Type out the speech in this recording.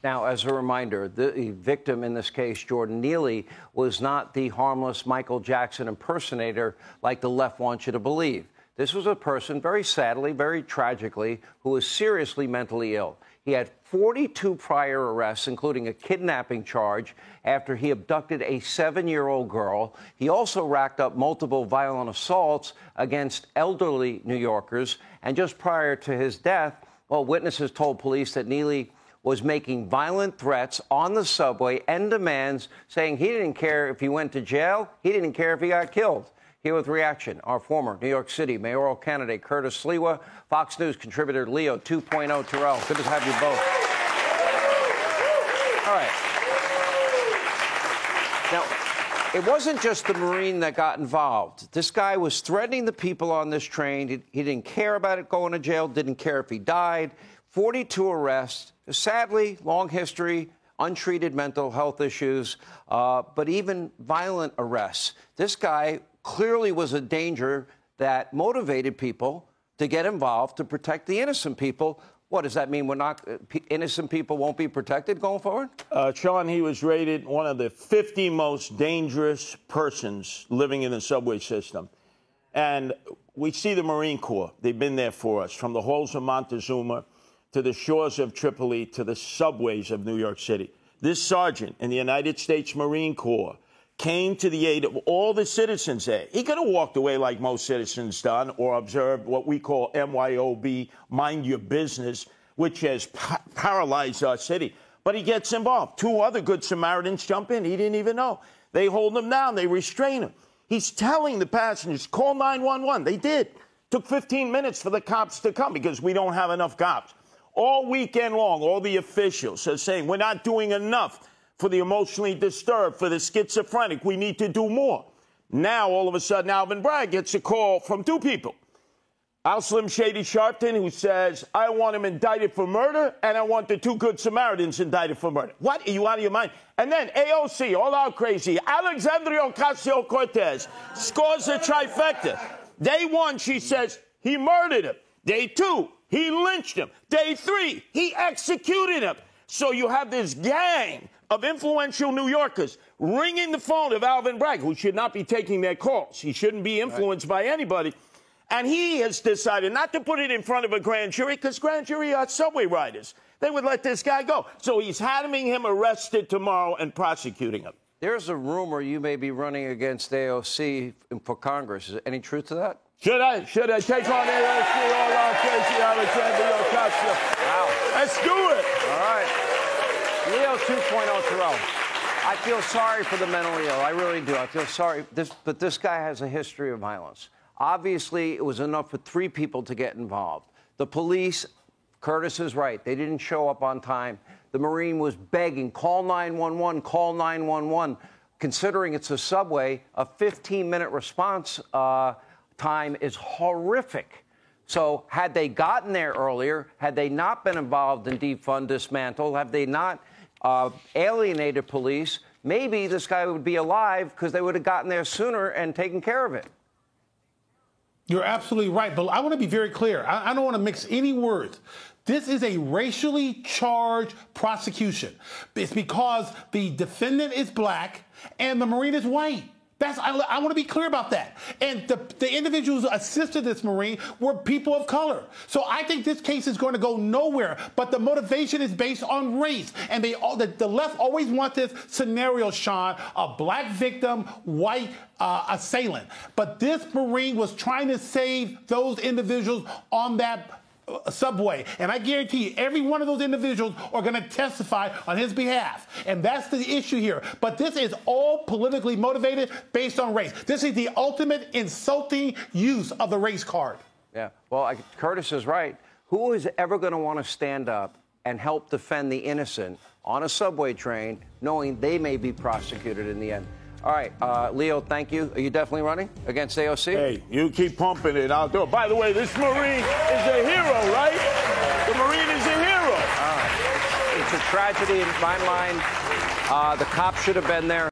Now, as a reminder, the victim in this case, Jordan Neely, was not the harmless Michael Jackson impersonator like the left wants you to believe. This was a person, very sadly, very tragically, who was seriously mentally ill. He had 42 prior arrests, including a kidnapping charge after he abducted a 7-year-old girl. He also racked up multiple violent assaults against elderly New Yorkers. And just prior to his death, well, witnesses told police that Neely was making violent threats on the subway and demands, saying he didn't care if he went to jail, he didn't care if he got killed. Here with reaction, our former New York City mayoral candidate Curtis Sliwa, Fox News contributor Leo 2.0 Terrell. Good to have you both. All right. Now, it wasn't just the Marine that got involved. This guy was threatening the people on this train. He didn't care about it going to jail, didn't care if he died. 42 arrests. Sadly, long history, untreated mental health issues, but even violent arrests. This guy clearly was a danger that motivated people to get involved to protect the innocent people. What does that mean? We're not innocent people won't be protected going forward? Sean, he was rated one of the 50 most dangerous persons living in the subway system. And we see the Marine Corps. They've been there for us, from the halls of Montezuma to the shores of Tripoli to the subways of New York City. This sergeant in the United States Marine Corps came to the aid of all the citizens there. He could have walked away like most citizens done or observed what we call MYOB, mind your business, which has paralyzed our city. But he gets involved. 2 other Good Samaritans jump in. He didn't even know. They hold him down. They restrain him. He's telling the passengers, call 911. They did. Took 15 minutes for the cops to come because we don't have enough cops. All weekend long, all the officials are saying we're not doing enough for the emotionally disturbed, for the schizophrenic. We need to do more. Now, all of a sudden, Alvin Bragg gets a call from 2 people. Al Slim Shady Sharpton, who says, I want him indicted for murder, and I want the 2 Good Samaritans indicted for murder. What? Are you out of your mind? And then AOC, all out crazy, Alexandria Ocasio-Cortez scores a trifecta. Day 1, she says, he murdered him. Day 2, he lynched him. Day 3, he executed him. So you have this gang of influential New Yorkers ringing the phone of Alvin Bragg, who should not be taking their calls. He shouldn't be influenced by anybody. And he has decided not to put it in front of a grand jury because grand jury are subway riders. They would let this guy go. So he's having him arrested tomorrow and prosecuting him. There's a rumor you may be running against AOC for Congress. Is there any truth to that? Should I take on AOC or Casey Alexandria Ocasio? Wow. Let's do it. All right. Leo 2.0 Terrell. I feel sorry for the mentally ill. I really do. I feel sorry. But this guy has a history of violence. Obviously, it was enough for 3 people to get involved. The police, Curtis is right. They didn't show up on time. The Marine was begging, call 911, call 911. Considering it's a subway, a 15-minute response time is horrific. So had they gotten there earlier, had they not been involved in defund, dismantle, have they not alienated police, maybe this guy would be alive because they would have gotten there sooner and taken care of it. You're absolutely right, but I want to be very clear. I don't want to mix any words. This is a racially charged prosecution. It's because the defendant is black and the Marine is white. I want to be clear about that. And the individuals who assisted this Marine were people of color. So I think this case is going to go nowhere. But the motivation is based on race. And the left always want this scenario, Sean, a black victim, white assailant. But this Marine was trying to save those individuals on that subway. And I guarantee you, every one of those individuals are going to testify on his behalf. And that's the issue here. But this is all politically motivated based on race. This is the ultimate insulting use of the race card. Yeah. Well, Curtis is right. Who is ever going to want to stand up and help defend the innocent on a subway train, knowing they may be prosecuted in the end? All right, Leo, thank you. Are you definitely running against AOC? Hey, you keep pumping it. I'll do it. By the way, this Marine is a hero, right? The Marine is a hero. It's a tragedy in my mind. The cops should have been there.